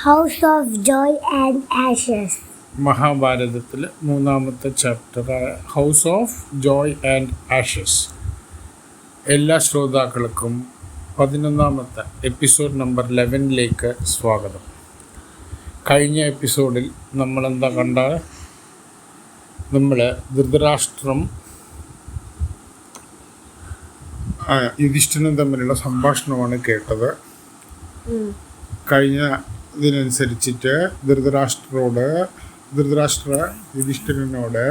House of Joy and Ashes. മഹാഭാരതത്തിലെ മൂന്നാമത്തെ chapter house of Joy and Ashes. എല്ലാ ശ്രോതാക്കൾക്കും 11ാമത്തെ എപ്പിസോഡ് നമ്പർ 11ലേക്ക് സ്വാഗതം. കഴിഞ്ഞ എപ്പിസോഡിൽ നമ്മളെന്താ കണ്ട, നമ്മൾ ധൃതരാഷ്ട്രം യുധിഷ്ഠിരനും തമ്മിലുള്ള സംഭാഷണമാണ് കേട്ടത്. കഴിഞ്ഞതിനനുസരിച്ചിട്ട് ധൃതരാഷ്ട്ര യുധിഷ്ഠിരനോട്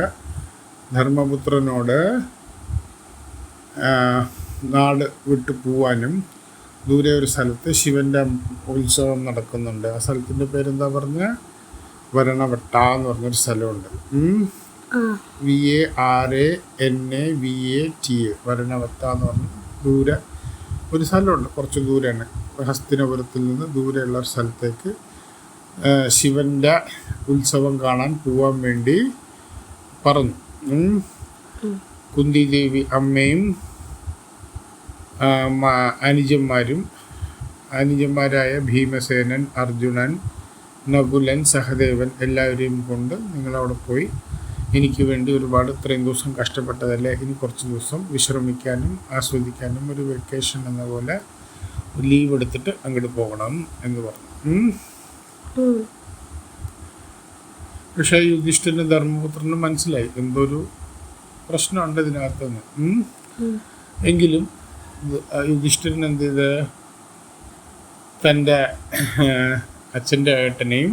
ധർമ്മപുത്രനോട് നാട് വിട്ടു പോവാനും ദൂരെ ഒരു സ്ഥലത്ത് ശിവൻ്റെ ഉത്സവം നടക്കുന്നുണ്ട്. ആ സ്ഥലത്തിൻ്റെ പേരെന്താ പറഞ്ഞ, വരണവട്ട എന്ന് പറഞ്ഞൊരു സ്ഥലമുണ്ട്. VARANAVAT വരണവട്ട എന്ന് പറഞ്ഞ ദൂരെ ഒരു സ്ഥലമുണ്ട്, കുറച്ച് ദൂരെയാണ്. ഹസ്തിനപുരത്തിൽ നിന്ന് ദൂരെയുള്ള ഒരു സ്ഥലത്തേക്ക് ശിവൻ്റെ ഉത്സവം കാണാൻ പോവാൻ വേണ്ടി പറഞ്ഞു. കുന്തി ദേവി അമ്മയും അനുജന്മാരായ ഭീമസേനൻ, അർജുനൻ, നകുലൻ, സഹദേവൻ എല്ലാവരെയും കൊണ്ട് നിങ്ങളവിടെ പോയി എനിക്ക് വേണ്ടി ഒരുപാട് ഇത്രയും ദിവസം കഷ്ടപ്പെട്ടതല്ലേ, ഇനി കുറച്ച് ദിവസം വിശ്രമിക്കാനും ആസ്വദിക്കാനും ഒരു വെക്കേഷൻ എന്ന പോലെ ലീവ് എടുത്തിട്ട് അങ്ങോട്ട് പോകണം എന്ന് പറഞ്ഞു. പക്ഷേ യുധിഷ്ഠിരനും ധർമ്മപുത്രനും മനസ്സിലായി എന്തൊരു പ്രശ്നമുണ്ട് ഇതിനകത്തുനിന്ന്. എങ്കിലും യുധിഷ്ഠിരൻ എന്ത് ചെയ്ത്, തൻ്റെ അച്ഛൻ്റെ ഏട്ടനെയും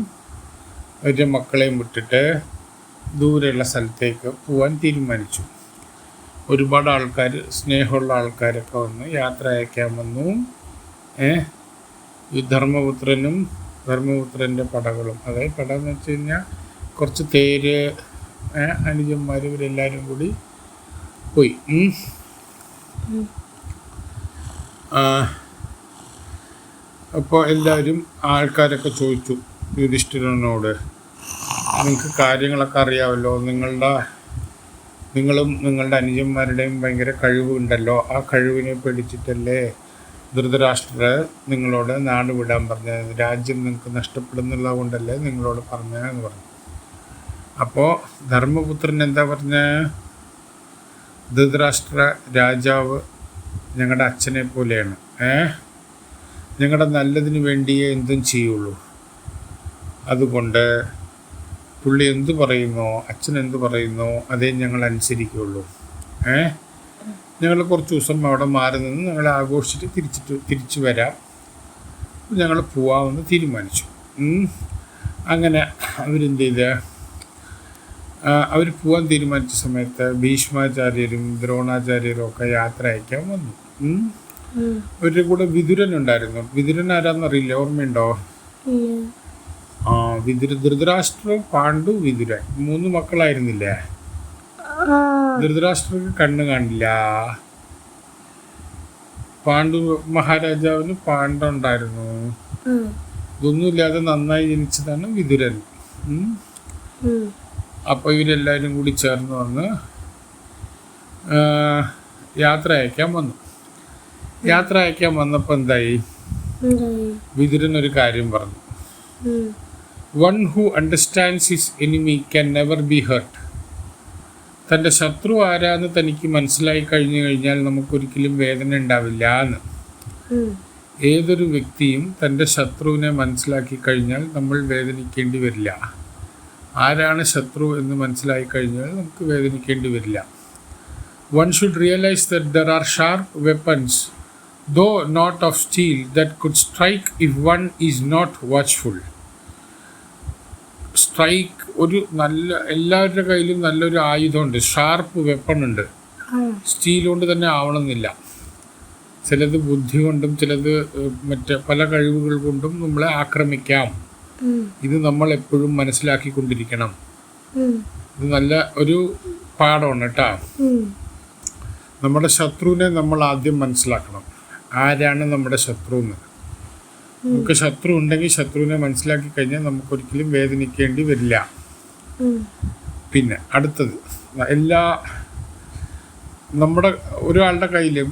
അവരുടെ മക്കളെയും വിട്ടിട്ട് ദൂരെയുള്ള സ്ഥലത്തേക്ക് പോകാൻ തീരുമാനിച്ചു. ഒരുപാട് ആൾക്കാർ, സ്നേഹമുള്ള ആൾക്കാരൊക്കെ വന്ന് യാത്ര അയക്കാൻ വന്നു. ഈ ധർമ്മപുത്രൻ്റെ പടകളും, അതായത് പടം എന്ന് വെച്ച് കഴിഞ്ഞാൽ കുറച്ച് തേര്, അനുജന്മാർ, ഇവരെല്ലാവരും കൂടി പോയി. അപ്പോൾ എല്ലാവരും ആൾക്കാരൊക്കെ ചോദിച്ചു യുധിഷ്ഠിരനോട്, നിങ്ങൾക്ക് കാര്യങ്ങളൊക്കെ അറിയാമല്ലോ, നിങ്ങളും നിങ്ങളുടെ അനുജന്മാരുടെയും ഭയങ്കര കഴിവുണ്ടല്ലോ, ആ കഴിവിനെ പേടിച്ചിട്ടല്ലേ ധൃതരാഷ്ട്രർ നിങ്ങളോട് നാട് വിടാൻ പറഞ്ഞത്, രാജ്യം നിങ്ങൾക്ക് നഷ്ടപ്പെടുന്നുള്ളത് കൊണ്ടല്ലേ നിങ്ങളോട് പറഞ്ഞതെന്ന് പറഞ്ഞു. അപ്പോൾ ധർമ്മപുത്രൻ എന്താ പറഞ്ഞ, ധൃതരാഷ്ട്ര രാജാവ് ഞങ്ങളുടെ അച്ഛനെ പോലെയാണ്, ഞങ്ങളുടെ നല്ലതിന് വേണ്ടിയേ എന്തും ചെയ്യുള്ളൂ. അതുകൊണ്ട് പുള്ളി എന്തു പറയുന്നോ, അച്ഛൻ എന്തു പറയുന്നോ അതേ ഞങ്ങൾ അനുസരിക്കുകയുള്ളൂ. ഞങ്ങൾ കുറച്ച് ദിവസം അവിടെ മാറി നിന്ന് ഞങ്ങൾ ആഘോഷിച്ചിട്ട് തിരിച്ചു വരാം, ഞങ്ങൾ പോവാമെന്ന് തീരുമാനിച്ചു. അങ്ങനെ അവരെന്ത് ചെയ്ത്, അവർ പോകാൻ തീരുമാനിച്ച സമയത്ത് ഭീഷ്മാചാര്യരും ദ്രോണാചാര്യരും ഒക്കെ യാത്ര അയക്കാൻ വന്നു. അവരുടെ കൂടെ വിതുരൻ ഉണ്ടായിരുന്നു. വിതുരൻ ആരാന്നറിയില്ല, ഓർമ്മയുണ്ടോ? ധൃതരാഷ്ട്ര, പാണ്ഡു, വിതുരൻ 3 മക്കളായിരുന്നില്ലേ? ധൃതരാഷ്ട്രക്ക് കണ്ണ് കാണില്ല. പാണ്ഡു മഹാരാജാവിന് പാണ്ഡുണ്ടായിരുന്നു. ഇതൊന്നുമില്ലാതെ നന്നായി ജനിച്ചതാണ് വിതുരൻ. അപ്പോൾ ഇവരെല്ലാവരും കൂടി ചേർന്ന് വന്ന് യാത്ര അയക്കാൻ വന്നു. യാത്ര അയക്കാൻ വന്നപ്പോൾ എന്തായി, വിതുരൻ ഒരു കാര്യം പറഞ്ഞു. One who understands his enemy can never be hurt. തൻ്റെ ശത്രു ആരാന്ന് തനിക്ക് മനസ്സിലായി കഴിഞ്ഞു കഴിഞ്ഞാൽ നമുക്കൊരിക്കലും വേദന ഉണ്ടാവില്ല എന്ന്. ഏതൊരു വ്യക്തിയും തൻ്റെ ശത്രുവിനെ മനസ്സിലാക്കി കഴിഞ്ഞാൽ നമ്മൾ വേദനിക്കേണ്ടി വരില്ല. ആരാണ് ശത്രു എന്ന് മനസ്സിലായി കഴിഞ്ഞാൽ നമുക്ക് വേദനിക്കേണ്ടി വരില്ല. One should realize that there are sharp weapons, though not of steel, that could strike if one is not watchful. Strike, ഒരു നല്ല, എല്ലാവരുടെ കയ്യിലും നല്ലൊരു ആയുധമുണ്ട്, ഷാർപ്പ് വെപ്പൺ ഉണ്ട്. സ്റ്റീൽ കൊണ്ട് തന്നെ ആവണമെന്നില്ല. ചിലത് ബുദ്ധി കൊണ്ടും ചിലത് മറ്റ് പല കഴിവുകൾ കൊണ്ടും നമ്മളെ ആക്രമിക്കാം. ഇത് നമ്മൾ എപ്പോഴും മനസ്സിലാക്കിക്കൊണ്ടിരിക്കണം. ഇത് നല്ല ഒരു പാഠമാണ് കേട്ടോ. നമ്മുടെ ശത്രുവിനെ നമ്മൾ ആദ്യം മനസ്സിലാക്കണം. ആരാണ് നമ്മുടെ ശത്രു എന്ന്. നമുക്ക് ശത്രു ഉണ്ടെങ്കിൽ ശത്രുവിനെ മനസ്സിലാക്കി കഴിഞ്ഞാൽ നമുക്കൊരിക്കലും വേദനിക്കേണ്ടി വരില്ല. പിന്നെ അടുത്തത്, നമ്മുടെ ഒരാളുടെ കയ്യിലും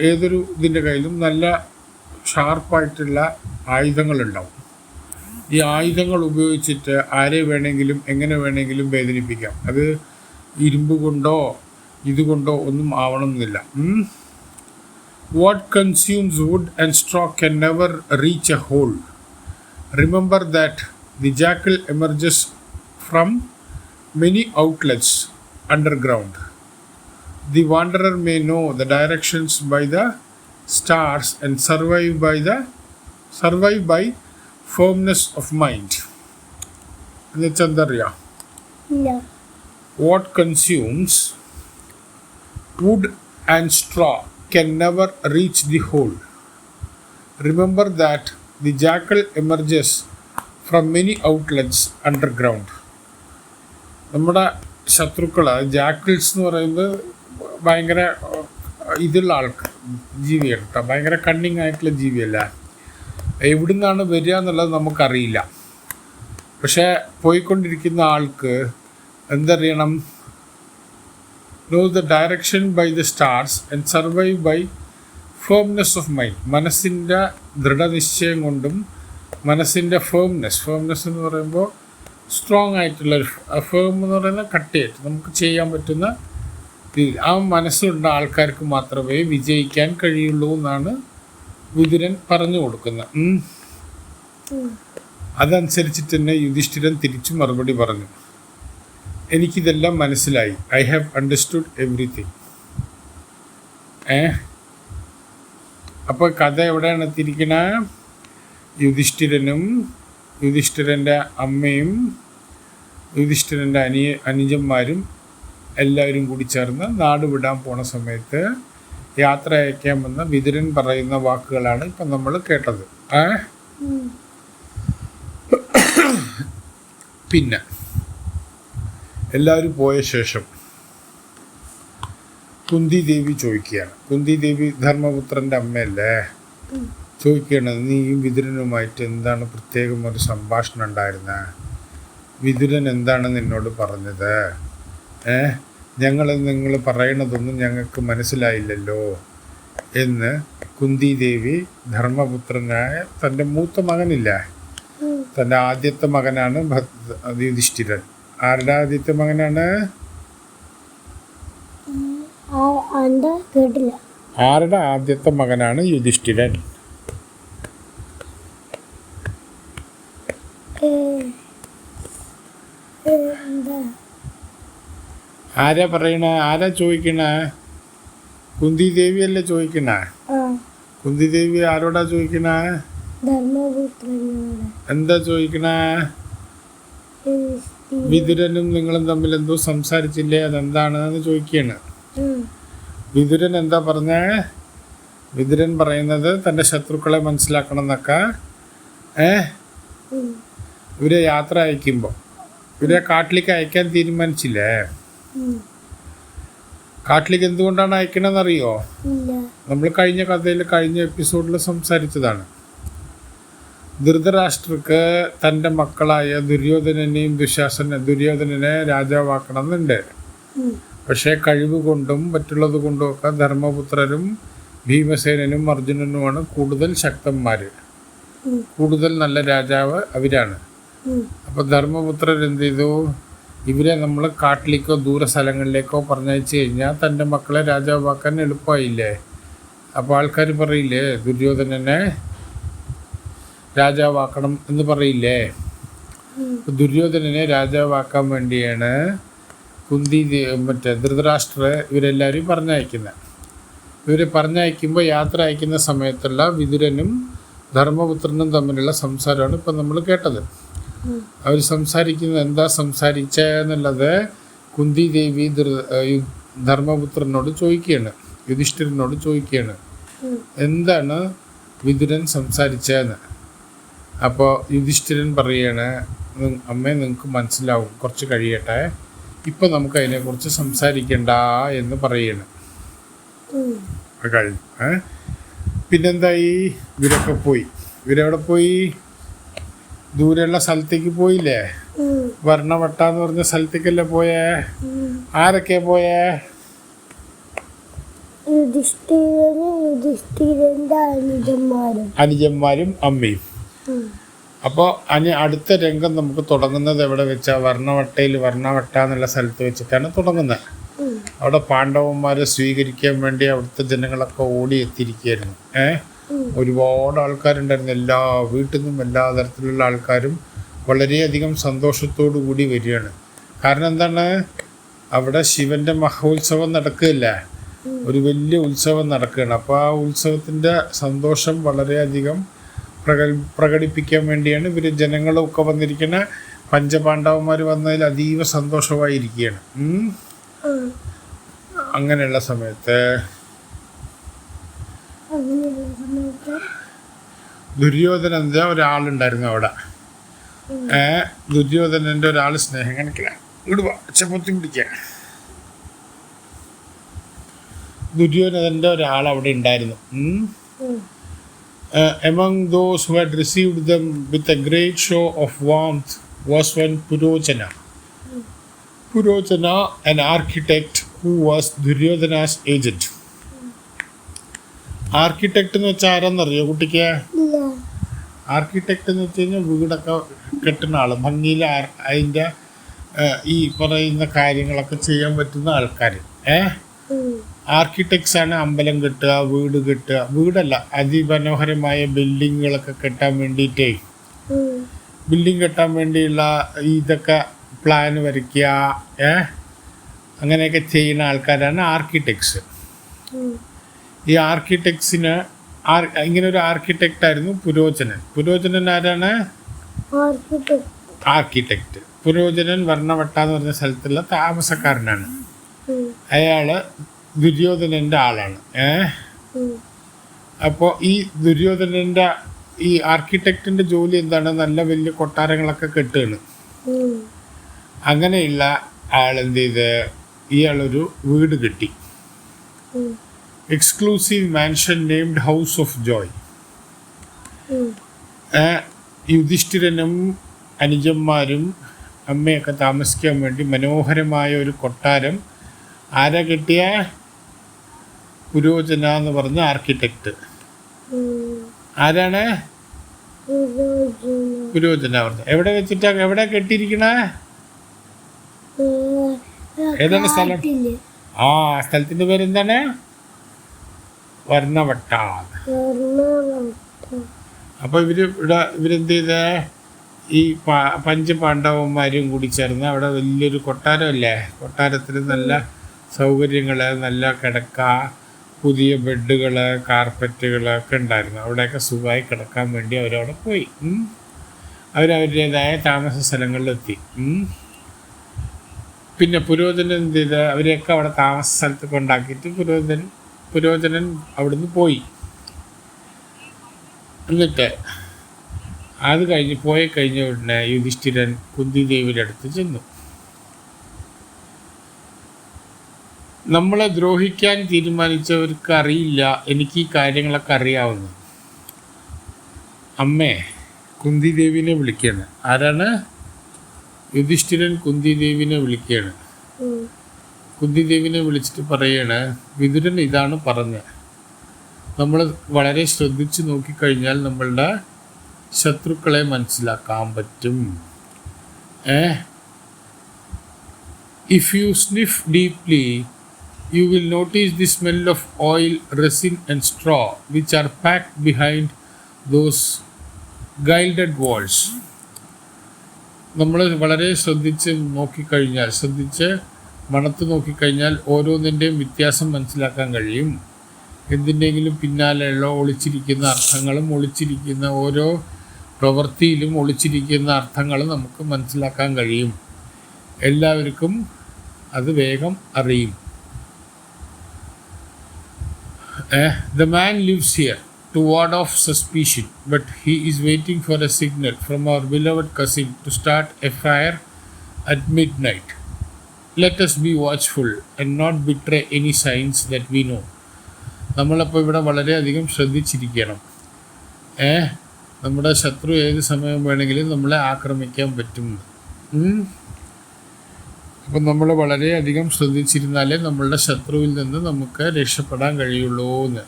ഏതൊരു ഇതിൻ്റെ കയ്യിലും നല്ല ഷാർപ്പായിട്ടുള്ള ആയുധങ്ങളുണ്ടാവും. ഈ ആയുധങ്ങൾ ഉപയോഗിച്ചിട്ട് ആരെ വേണമെങ്കിലും എങ്ങനെ വേണമെങ്കിലും വേദനിപ്പിക്കാം. അത് ഇരുമ്പ് കൊണ്ടോ ഇതുകൊണ്ടോ ഒന്നും ആവണമെന്നില്ല. What consumes would and straw can never reach a hole. Remember that the jackal emerges from many outlets underground. The wanderer may know the directions by the stars and survive by firmness of mind. എന്നുവെച്ചെന്തറിയാം? No. What consumes wood and straw can never reach the hole. Remember that the jackal emerges from many outlets underground. നമ്മുടെ ശത്രുക്കൾ ജാക്കിൾസ് എന്ന് പറയുന്നത് ഭയങ്കര ഇതുള്ള ജീവിയാണ് കേട്ടോ. ഭയങ്കര cunning ആയിട്ടുള്ള ജീവിയല്ല. എവിടെ നിന്നാണ് വരിക എന്നുള്ളത് നമുക്കറിയില്ല. പക്ഷേ പോയിക്കൊണ്ടിരിക്കുന്ന ആൾക്ക് എന്തറിയണം? know the direction by the stars and survive by firmness of mind. മനസ്സിൻ്റെ ദൃഢനിശ്ചയം കൊണ്ടും മനസ്സിൻ്റെ ഫേംനെസ് എന്ന് പറയുമ്പോൾ സ്ട്രോങ് ആയിട്ടുള്ള ഫേം എന്ന് പറയുന്നത് കട്ടിയായിട്ട് നമുക്ക് ചെയ്യാൻ പറ്റുന്ന ആ മനസ്സുള്ള ആൾക്കാർക്ക് മാത്രമേ വിജയിക്കാൻ കഴിയുള്ളൂ എന്നാണ് വിതുരൻ പറഞ്ഞു കൊടുക്കുന്നത്. അതനുസരിച്ചിട്ട് തന്നെ യുധിഷ്ഠിരൻ തിരിച്ചു മറുപടി പറഞ്ഞു, എനിക്കിതെല്ലാം മനസ്സിലായി. I have understood everything. അപ്പോൾ കഥ എവിടെയാണ് എത്തിയിരിക്കണ? യുധിഷ്ഠിരനും യുധിഷ്ഠിരൻ്റെ അമ്മയും യുധിഷ്ഠിരൻ്റെ അനുജന്മാരും എല്ലാവരും കൂടി ചേർന്ന് നാട് വിടാൻ പോണ സമയത്ത് യാത്ര അയക്കാൻ വന്ന വിതുരൻ പറയുന്ന വാക്കുകളാണ് ഇപ്പം നമ്മൾ കേട്ടത്. പിന്നെ എല്ലാവരും പോയ ശേഷം കുന്തി ദേവി ചോദിക്കുകയാണ്. കുന്തി ദേവി ധർമ്മപുത്രൻ്റെ അമ്മയല്ലേ? ചോദിക്കുകയാണ്, നീയും വിതുരനുമായിട്ട് എന്താണ് പ്രത്യേകം ഒരു സംഭാഷണം ഉണ്ടായിരുന്നത്? വിതുരൻ എന്താണ് നിന്നോട് പറഞ്ഞത്? നിങ്ങൾ പറയണതൊന്നും ഞങ്ങൾക്ക് മനസ്സിലായില്ലല്ലോ എന്ന് കുന്തി ദേവി ധർമ്മപുത്രനായ തൻ്റെ മൂത്ത മകനില്ലേ, തൻ്റെ ആദ്യത്തെ മകനാണ് യുധിഷ്ഠിരൻ. ആരുടെ ആദ്യത്തെ മകനാണ്? ആരുടെ ആദ്യത്തെ മകനാണ് യുധിഷ്ഠിരൻ? ആരാ പറയണ? ആരാ ചോദിക്കണ? കുന്തി ദേവി അല്ലേ ചോദിക്കണ? കുന്തി ദേവി ആരോടാ ചോദിക്കണ? എന്താ ചോദിക്കണ? വിതുരനും നിങ്ങളും തമ്മിൽ എന്തോ സംസാരിച്ചില്ലേ, അതെന്താണെന്ന് ചോദിക്കുകയാണ്. വിതുരൻ എന്താ പറഞ്ഞ? വിതുരൻ പറയുന്നത് തൻ്റെ ശത്രുക്കളെ മനസ്സിലാക്കണം എന്നൊക്കെ. ഇവരെ യാത്ര അയക്കുമ്പോൾ ഇവരെ കാട്ടിലേക്ക് അയക്കാൻ തീരുമാനിച്ചില്ലേ? കാട്ടിലേക്ക് എന്തുകൊണ്ടാണ് അയക്കണമെന്നറിയോ? നമ്മൾ കഴിഞ്ഞ കഥയിൽ കഴിഞ്ഞ എപ്പിസോഡിൽ സംസാരിച്ചതാണ്. ധൃതരാഷ്ട്രക്ക് തൻ്റെ മക്കളായ ദുര്യോധനനെ രാജാവാക്കണം എന്നുണ്ട്. പക്ഷേ കഴിവ് കൊണ്ടും മറ്റുള്ളത് കൊണ്ടും ഒക്കെ ധർമ്മപുത്രരും ഭീമസേനനും അർജുനനുമാണ് കൂടുതൽ ശക്തന്മാർ, കൂടുതൽ നല്ല രാജാവ് അവരാണ്. അപ്പോൾ ധർമ്മപുത്രർ എന്ത് ചെയ്തു? ഇവരെ നമ്മൾ കാട്ടിലേക്കോ ദൂര സ്ഥലങ്ങളിലേക്കോ പറഞ്ഞയച്ചു കഴിഞ്ഞാൽ തൻ്റെ മക്കളെ രാജാവാക്കാൻ എളുപ്പമായില്ലേ? അപ്പോൾ ആൾക്കാർ പറയില്ലേ ദുര്യോധനനെ രാജാവാക്കണം എന്ന് പറയില്ലേ? ദുര്യോധനനെ രാജാവാക്കാൻ വേണ്ടിയാണ് ധൃതരാഷ്ട്ര ഇവരെല്ലാവരും പറഞ്ഞയക്കുന്നത്. ഇവരെ പറഞ്ഞയക്കുമ്പോൾ യാത്ര അയക്കുന്ന സമയത്തുള്ള വിതുരനും ധർമ്മപുത്രനും തമ്മിലുള്ള സംസാരമാണ് ഇപ്പം നമ്മൾ കേട്ടത്. അവർ സംസാരിക്കുന്നത് എന്താ സംസാരിച്ചെന്നുള്ളത് കുന്തി ദേവി ധർമ്മപുത്രനോട് ചോദിക്കുകയാണ്, യുധിഷ്ഠിരനോട് ചോദിക്കുകയാണ്, എന്താണ് വിതുരൻ സംസാരിച്ചതെന്ന്. അപ്പോൾ യുധിഷ്ഠിരൻ പറയാണ്, അമ്മേ നിങ്ങൾക്ക് മനസ്സിലാവും, കുറച്ച് കഴിയട്ടെ, ഇപ്പം നമുക്ക് അതിനെക്കുറിച്ച് സംസാരിക്കണ്ട എന്ന് പറയാണ്. കഴിഞ്ഞു. പിന്നെന്തായി? ഇവരൊക്കെ പോയി. ഇവരെവിടെ പോയി? ദൂരെയുള്ള സ്ഥലത്തേക്ക് പോയില്ലേ? വർണ്ണവട്ട എന്ന് പറഞ്ഞ സ്ഥലത്തേക്കല്ലേ പോയേ? ആരൊക്കെ പോയേ? അനുജന്മാരും അമ്മയും. അപ്പോൾ അതിന് അടുത്ത രംഗം നമുക്ക് തുടങ്ങുന്നത് എവിടെ വെച്ചാൽ വർണ്ണവട്ട എന്നുള്ള സ്ഥലത്ത് വെച്ചിട്ടാണ് തുടങ്ങുന്നത്. അവിടെ പാണ്ഡവന്മാരെ സ്വീകരിക്കാൻ വേണ്ടി അവിടുത്തെ ജനങ്ങളൊക്കെ ഓടിയെത്തിയിരിക്കുകയായിരുന്നു. ഒരുപാട് ആൾക്കാരുണ്ടായിരുന്നു. എല്ലാ വീട്ടിൽ നിന്നും എല്ലാ തരത്തിലുള്ള ആൾക്കാരും വളരെയധികം സന്തോഷത്തോടു കൂടി വരികയാണ്. കാരണം എന്താണ്, അവിടെ ശിവൻ്റെ മഹോത്സവം നടക്കുകയില്ല, ഒരു വലിയ ഉത്സവം നടക്കുകയാണ്. അപ്പോൾ ആ ഉത്സവത്തിൻ്റെ സന്തോഷം വളരെയധികം പ്രകടിപ്പിക്കാൻ വേണ്ടിയാണ് ഇവർ ജനങ്ങളൊക്കെ വന്നിരിക്കുന്ന. പഞ്ചപാണ്ഡവന്മാർ വന്നതിൽ അതീവ സന്തോഷമായിരിക്കുകയാണ്. അങ്ങനെയുള്ള സമയത്ത് ദുര്യോധനൻ്റെ ഒരാളുണ്ടായിരുന്നു അവിടെ. ദുര്യോധനൻ്റെ ഒരാൾ സ്നേഹം കണക്കില്ല ഇടുക ചെപ്പത്തി പിടിക്കുക. ദുര്യോധനൻ്റെ ഒരാൾ അവിടെ ഉണ്ടായിരുന്നു. Among those who had received them with a great show of warmth was one Purojana. Purojana, an architect who was Duryodhana's agent. Architect എന്ന് വെച്ചാൽ ആരാന്നറിയോ കുട്ടിക്ക്? ആർക്കിടെക്റ്റ് എന്ന് വെച്ച് കഴിഞ്ഞാൽ വീടൊക്കെ കെട്ടുന്ന ആൾ, ഭംഗിയിൽ അതിൻ്റെ ഈ പറയുന്ന കാര്യങ്ങളൊക്കെ ചെയ്യാൻ പറ്റുന്ന ആൾക്കാർ. ആർക്കിടെക്ട്സ് ആണ് അമ്പലം കെട്ടുക, വീട് കെട്ടുക. വീടല്ല, അതിമനോഹരമായ ബിൽഡിങ്ങുകളൊക്കെ കെട്ടാൻ വേണ്ടിയിട്ടേ, ബിൽഡിങ് കെട്ടാൻ വേണ്ടിയുള്ള ഇതൊക്കെ പ്ലാൻ വരയ്ക്കുക, അങ്ങനെയൊക്കെ ചെയ്യുന്ന ആൾക്കാരാണ് ആർക്കിടെക്ട്സ്. ഈ ആർക്കിടെക്ട്സിന് ഇങ്ങനെ ഒരു ആർക്കിടെക്റ്റായിരുന്നു പുരോചനൻ. പുരോചനൻ ആരാണ്? ആർക്കിടെക്റ്റ്. പുരോചനൻ വർണ്ണവട്ട എന്ന് പറഞ്ഞ സ്ഥലത്തുള്ള താമസക്കാരനാണ്. അയാള് ദുര്യോധനൻ്റെ ആളാണ്. അപ്പോൾ ഈ ദുര്യോധനൻ്റെ ഈ ആർക്കിടെക്റ്റിൻ്റെ ജോലി എന്താണ്? നല്ല വലിയ കൊട്ടാരങ്ങളൊക്കെ കെട്ടുകയാണ്. അങ്ങനെയുള്ള ആളെന്ത് ചെയ്ത് ഇയാളൊരു വീട് കെട്ടി. Exclusive mansion named house of joy. യുധിഷ്ഠിരനും അനുജന്മാരും അമ്മയൊക്കെ താമസിക്കാൻ വേണ്ടി മനോഹരമായ ഒരു കൊട്ടാരം ആരാ കെട്ടിയ? പുരോചന എന്ന് പറഞ്ഞ ആർക്കിടെക്റ്റ്. ആരാണ്? പുരോചന പറഞ്ഞ. എവിടെ വെച്ചിട്ടാ, എവിടെ കെട്ടിയിരിക്കണ? ഏതാണ് സ്ഥലം? ആ സ്ഥലത്തിന്റെ പേരെന്താണ്? വർണ്ണവട്ട. അപ്പൊ ഇവരെന്ത് ചെയ്ത ഈ പഞ്ചപാണ്ഡവന്മാരും കൂടി ചേർന്ന് അവിടെ വലിയൊരു കൊട്ടാരമല്ലേ, കൊട്ടാരത്തിൽ നല്ല സൗകര്യങ്ങൾ, നല്ല കിടക്ക, പുതിയ ബെഡുകൾ, കാർപ്പറ്റുകൾ ഒക്കെ ഉണ്ടായിരുന്നു. അവിടെയൊക്കെ സുഖമായി കിടക്കാൻ വേണ്ടി അവരവിടെ പോയി. അവരവരുടേതായ താമസ സ്ഥലങ്ങളിലെത്തി. പിന്നെ പുരോചനൻ എന്ത് ചെയ്ത് അവരെയൊക്കെ അവിടെ താമസ സ്ഥലത്ത് കൊണ്ടാക്കിയിട്ട് പുരോചനൻ അവിടുന്ന് പോയി. എന്നിട്ട് അത് കഴിഞ്ഞ ഉടനെ യുധിഷ്ഠിരൻ കുന്തിദേവിയുടെ അടുത്ത് ചെന്നു. നമ്മളെ ദ്രോഹിക്കാൻ തീരുമാനിച്ചവർക്ക് അറിയില്ല എനിക്ക് ഈ കാര്യങ്ങളൊക്കെ അറിയാവുന്നു. അമ്മേ, കുന്തിദേവിനെ വിളിക്കുകയാണ്. ആരാണ്? യുധിഷ്ഠിരൻ കുന്തിദേവിനെ വിളിക്കുകയാണ്. കുന്തിദേവിനെ വിളിച്ചിട്ട് പറയാണ്, വിതുരൻ ഇതാണ് പറഞ്ഞത്. നമ്മൾ വളരെ ശ്രദ്ധിച്ച് നോക്കിക്കഴിഞ്ഞാൽ നമ്മളുടെ ശത്രുക്കളെ മനസ്സിലാക്കാൻ പറ്റും. If you sniff deeply, you will notice the smell of oil, resin and straw which are packed behind those gilded walls. നമ്മൾ വളരെ ശ്രദ്ധിച്ച് മണത്ത് നോക്കിക്കഴിഞ്ഞാൽ ഓരോന്നിൻ്റെയും വ്യത്യാസം മനസ്സിലാക്കാൻ കഴിയും. എന്തിൻ്റെങ്കിലും പിന്നാലെയുള്ള ഒളിച്ചിരിക്കുന്ന അർത്ഥങ്ങളും ഒളിച്ചിരിക്കുന്ന ഓരോ പ്രവൃത്തിയിലും ഒളിച്ചിരിക്കുന്ന അർത്ഥങ്ങളും നമുക്ക് മനസ്സിലാക്കാൻ കഴിയും. എല്ലാവർക്കും അത് വേഗം അറിയും. The man lives here to ward off suspicion, but he is waiting for a signal from our beloved cousin to start a fire at midnight. Let us be watchful and not betray any signs that we know. നമ്മളപ്പോൾ ഇവിടെ വളരെയധികം ശ്രദ്ധിച്ചിരിക്കണം. നമ്മുടെ ശത്രു ഏത് സമയം വേണമെങ്കിലും നമ്മളെ ആക്രമിക്കാൻ പറ്റും. അപ്പം നമ്മൾ വളരെയധികം ശ്രദ്ധിച്ചിരുന്നാലേ നമ്മളുടെ ശത്രുവിൽ നിന്ന് നമുക്ക് രക്ഷപ്പെടാൻ കഴിയുള്ളൂ എന്ന്.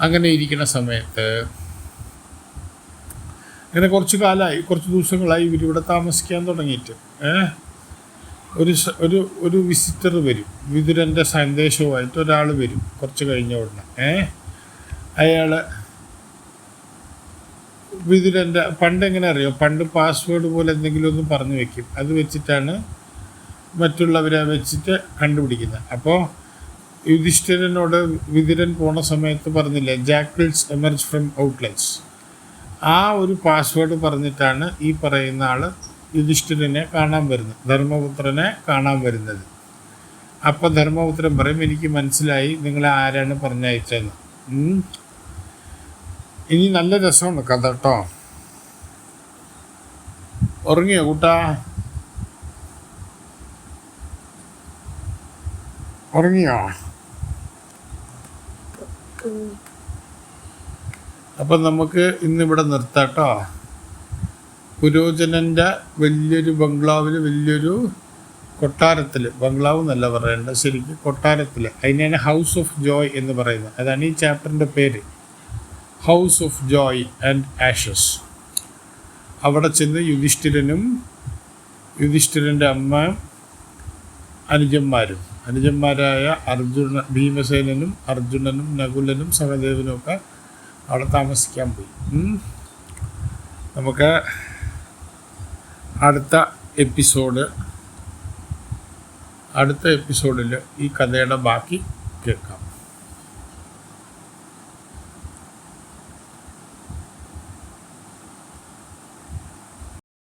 അങ്ങനെ ഇരിക്കുന്ന സമയത്ത് അങ്ങനെ കുറച്ച് കാലമായി, കുറച്ച് ദിവസങ്ങളായി ഇവരിവിടെ താമസിക്കാൻ തുടങ്ങിയിട്ട്. ഒരു വിസിറ്റർ വരും, വിതുരൻ്റെ സന്ദേശവുമായിട്ട് ഒരാൾ വരും കുറച്ച് കഴിഞ്ഞ ഉടനെ. അയാൾ വിതുരൻ്റെ പണ്ട് എങ്ങനെ അറിയോ, പണ്ട് പാസ്വേഡ് പോലെ എന്തെങ്കിലും ഒന്ന് പറഞ്ഞു വെക്കും. അത് വെച്ചിട്ടാണ് മറ്റുള്ളവരെ വെച്ചിട്ട് കണ്ടുപിടിക്കുന്നത്. അപ്പോൾ യുധിഷ്ഠിരനോട് വിതുരൻ പോണ സമയത്ത് പറഞ്ഞില്ലേ, ജാക്കിൾസ് എമർജ് ഫ്രം ഔട്ട്ലെറ്റ്സ്. ആ ഒരു പാസ്വേഡ് പറഞ്ഞിട്ടാണ് ഈ പറയുന്ന ആൾ യുധിഷ്ഠിരനെ കാണാൻ വരുന്നത്, ധർമ്മപുത്രനെ കാണാൻ വരുന്നത്. അപ്പം ധർമ്മപുത്രൻ പറയും, എനിക്ക് മനസ്സിലായി നിങ്ങളെ ആരാണ് പറഞ്ഞയച്ചതെന്ന്. ഇനി നല്ല രസമാണ് കഥ കേട്ടോ. ഉറങ്ങിയോ കൂട്ടാ? ഉറങ്ങിയോ? അപ്പം നമുക്ക് ഇന്നിവിടെ നിർത്താട്ടോ. പുരോചനൻ്റെ വലിയൊരു ബംഗ്ലാവിൽ, വലിയൊരു കൊട്ടാരത്തിൽ, ബംഗ്ലാവ് എന്നല്ല പറയേണ്ടത്, ശരിക്കും കൊട്ടാരത്തിൽ, അതിനാണ് ഹൗസ് ഓഫ് ജോയ് എന്ന് പറയുന്നത്. അതാണ് ഈ ചാപ്റ്ററിൻ്റെ പേര്, house of Joy and Ashes. അവിടെ ചെന്ന് യുധിഷ്ഠിരൻ്റെ അമ്മയും അനുജന്മാരായ ഭീമസേനനും അർജുനനും നകുലനും സഹദേവനും ഒക്കെ അവിടെ താമസിക്കാൻ പോയി. നമുക്ക് അടുത്ത എപ്പിസോഡിൽ ഈ കഥയുടെ ബാക്കി കേൾക്കാം.